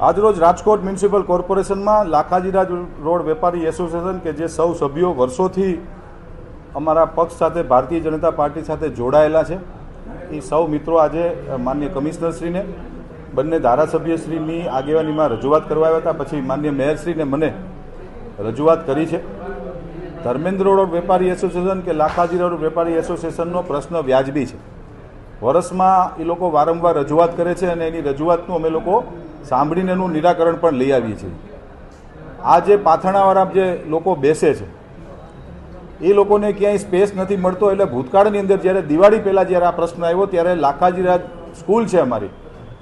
આજરોજ Rajkot municipal કોર્પોરેશનમાં Lakhajiraj road વેપારી association કે જે સૌ સભ્યો વર્ષોથી અમારા પક્ષ સાથે ભારતીય જનતા પાર્ટી સાથે જોડાયેલા છે એ સૌ મિત્રો આજે માન્ય કમિશનરશ્રીને બંને ધારાસભ્યશ્રીની આગેવાનીમાં રજૂઆત કરવા આવ્યા હતા. પછી માન્ય મેયરશ્રીને મને રજૂઆત કરી છે. ધર્મેન્દ્ર રોડ વેપારી એસોસિએશન કે લાખાજીરા રોડ વેપારી એસોસિએશનનો પ્રશ્ન વ્યાજબી છે. વર્ષમાં એ લોકો વારંવાર રજૂઆત કરે છે અને એની રજૂઆતનું અમે લોકો સાંભળીને એનું નિરાકરણ પણ લઈ આવીએ છીએ. આ જે પાથરણાવાળા જે લોકો બેસે છે એ લોકોને ક્યાંય સ્પેસ નથી મળતો. એટલે ભૂતકાળની અંદર જ્યારે દિવાળી પહેલાં જ્યારે આ પ્રશ્ન આવ્યો ત્યારે લાખાજીરા સ્કૂલ છે અમારી,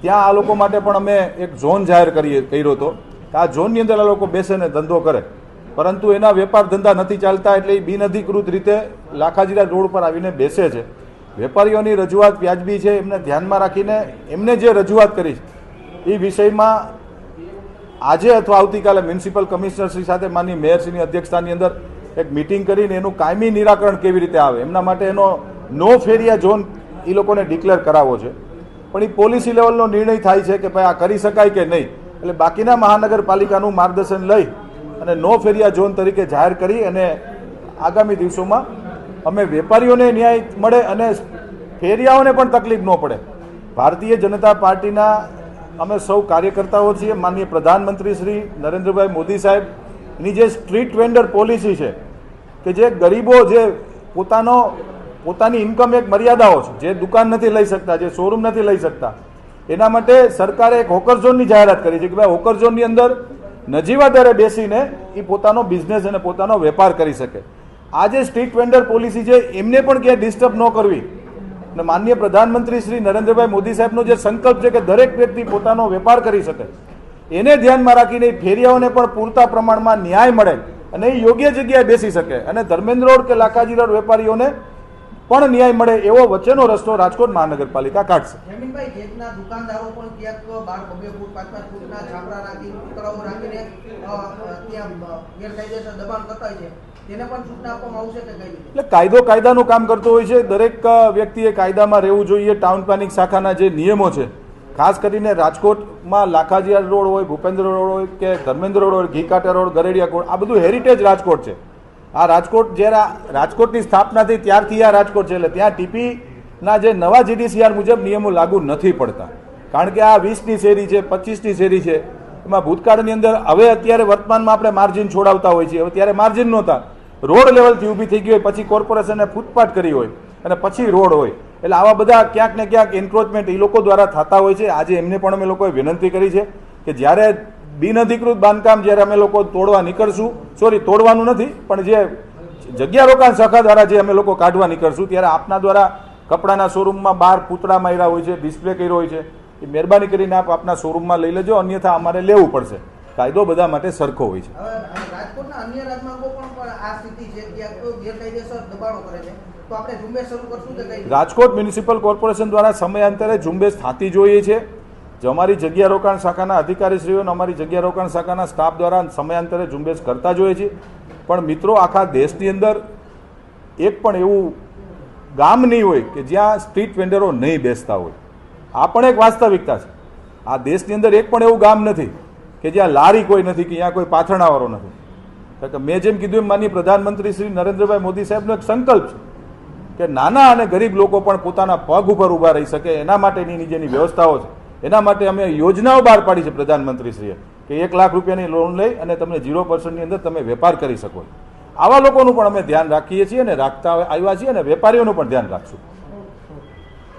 ત્યાં આ લોકો માટે પણ અમે એક ઝોન જાહેર કર્યો હતો કે આ ઝોનની અંદર આ લોકો બેસે ને ધંધો કરે, પરંતુ એના વેપાર ધંધા નથી ચાલતા એટલે એ બિનઅધિકૃત રીતે લાખાજીરા રોડ પર આવીને બેસે છે. વેપારીઓની રજૂઆત વ્યાજબી છે, એમને ધ્યાનમાં રાખીને એમને જે રજૂઆત કરી એ વિષયમાં આજે અથવા આવતીકાલે મ્યુનિસિપલ કમિશનરશ્રી સાથે માનની મેયરશ્રીની અધ્યક્ષતાની અંદર એક મિટિંગ કરીને એનું કાયમી નિરાકરણ કેવી રીતે આવે એમના માટે એનો નો ફેરિયા ઝોન એ લોકોને ડિક્લેર કરાવવો છે. પણ એ પોલિસી લેવલનો નિર્ણય થાય છે કે ભાઈ આ કરી શકાય કે નહીં. એટલે બાકીના મહાનગરપાલિકાનું માર્ગદર્શન લઈ અને નો ફેરિયા ઝોન તરીકે જાહેર કરી અને આગામી દિવસોમાં અમે વેપારીઓને ન્યાય મળે અને ફેરિયાઓને પણ તકલીફ ન પડે. ભારતીય જનતા પાર્ટીના અમે સૌ કાર્યકર્તાઓ છીએ. માનનીય પ્રધાનમંત્રી શ્રી નરેન્દ્રભાઈ મોદી સાહેબની જે સ્ટ્રીટ વેન્ડર પોલિસી છે કે જે ગરીબો જે પોતાની ઇન્કમ એક મર્યાદાઓ છે, જે દુકાન નથી લઈ શકતા, જે શોરૂમ નથી લઈ શકતા, એના માટે સરકારે એક હોકર ઝોનની જાહેરાત કરી છે કે ભાઈ હોકર ઝોનની અંદર નજીવા દરે બેસીને એ પોતાનો બિઝનેસ અને પોતાનો વેપાર કરી શકે. આ જે સ્ટ્રીટ વેન્ડર પોલિસી છે એમને પણ ક્યાંય ડિસ્ટર્બ ન કરવી અને માનનીય પ્રધાનમંત્રી શ્રી નરેન્દ્રભાઈ મોદી સાહેબનો જે સંકલ્પ છે કે દરેક વ્યક્તિ પોતાનો વેપાર કરી શકે એને ધ્યાનમાં રાખીને ફેરિયાઓને પણ પૂરતા પ્રમાણમાં ન્યાય મળે અને એ યોગ્ય જગ્યાએ બેસી શકે અને ધર્મેન્દ્ર રોડ કે લાખાજીરા રોડ વેપારીઓને પણ ન્યાય મળે એવો વચ્ચેનો રસ્તો રાજકોટ મહાનગરપાલિકા કાઢશે. એટલે કાયદો કાયદાનું કામ કરતો હોય છે. દરેક વ્યક્તિએ કાયદામાં રહેવું જોઈએ. ટાઉન પ્લાનિંગ શાખાના જે નિયમો છે, ખાસ કરીને રાજકોટમાં લાખાજીરા રોડ હોય, ભૂપેન્દ્ર રોડ હોય કે ધર્મેન્દ્ર રોડ હોય, ઘીકાંટા રોડ, ગરેડિયા રોડ, આ બધું હેરિટેજ રાજકોટ છે. આ રાજકોટ જ્યારે રાજકોટની સ્થાપના થઈ ત્યારથી આ રાજકોટ છે. એટલે ત્યાં ટીપીના જે નવા GDCR મુજબ નિયમો લાગુ નથી પડતા, કારણ કે આ 20ની શેરી છે, 25ની શેરી છે. એમાં ભૂતકાળની અંદર હવે અત્યારે વર્તમાનમાં આપણે માર્જિન છોડાવતા હોય છીએ. હવે ત્યારે માર્જિન નહોતા, રોડ લેવલથી ઊભી થઈ ગઈ હોય, પછી કોર્પોરેશને ફૂટપાથ કરી હોય અને પછી રોડ હોય. એટલે આવા બધા ક્યાંક ને ક્યાંક એન્ક્રોચમેન્ટ એ લોકો દ્વારા થતા હોય છે. આજે એમને પણ અમે લોકોએ વિનંતી કરી છે કે જ્યારે બિનઅધિકૃત બાંધકામ જ્યારે અમે લોકો તોડવા નીકળશું, તોડવાનું નથી પણ જે જગ્યા રોકાણ શાખા દ્વારા જે અમે લોકો કાઢવા નીકળશું ત્યારે આપના દ્વારા કપડાના શોરૂમમાં બહાર પૂતળા માર્યા હોય છે, ડિસ્પ્લે કર્યો હોય છે, એ મહેરબાની કરીને આપ આપના શોરૂમમાં લઈ લેજો, અન્યથા અમારે લેવું પડશે. કાયદો બધા માટે સરખો હોય છે. રાજકોટ મ્યુનિસિપલ કોર્પોરેશન દ્વારા સમયાંતરે ઝુંબેશ થતી જોઈએ છે. જો અમારી જગ્યા રોકાણ શાખાના અધિકારીશ્રીઓ અને અમારી જગ્યા રોકાણ શાખાના સ્ટાફ દ્વારા સમયાંતરે ઝુંબેશ કરતા જોઈએ છે. પણ મિત્રો, આખા દેશની અંદર એક પણ એવું ગામ નહીં હોય કે જ્યાં સ્ટ્રીટ વેન્ડરો નહીં બેસતા હોય. આ પણ એક વાસ્તવિકતા છે. આ દેશની અંદર એક પણ એવું ગામ નથી કે જ્યાં લારી કોઈ નથી, કે જ્યાં કોઈ પાથરણાવાળો નથી. કારણ કે મેં જેમ કીધું એમ માનનીય પ્રધાનમંત્રી શ્રી નરેન્દ્રભાઈ મોદી સાહેબનો એક સંકલ્પ છે કે નાના અને ગરીબ લોકો પણ પોતાના પગ ઉપર ઊભા રહી શકે એના માટેની જેની વ્યવસ્થાઓ છે, એના માટે અમે યોજનાઓ બહાર પાડી છે પ્રધાનમંત્રીશ્રીએ કે 1 લાખ રૂપિયાની લોન લઈ અને તમને 0%ની અંદર તમે વેપાર કરી શકો. આવા લોકોનું પણ અમે ધ્યાન રાખીએ છીએ અને રાખતા આવ્યા છીએ અને વેપારીઓનું પણ ધ્યાન રાખશું.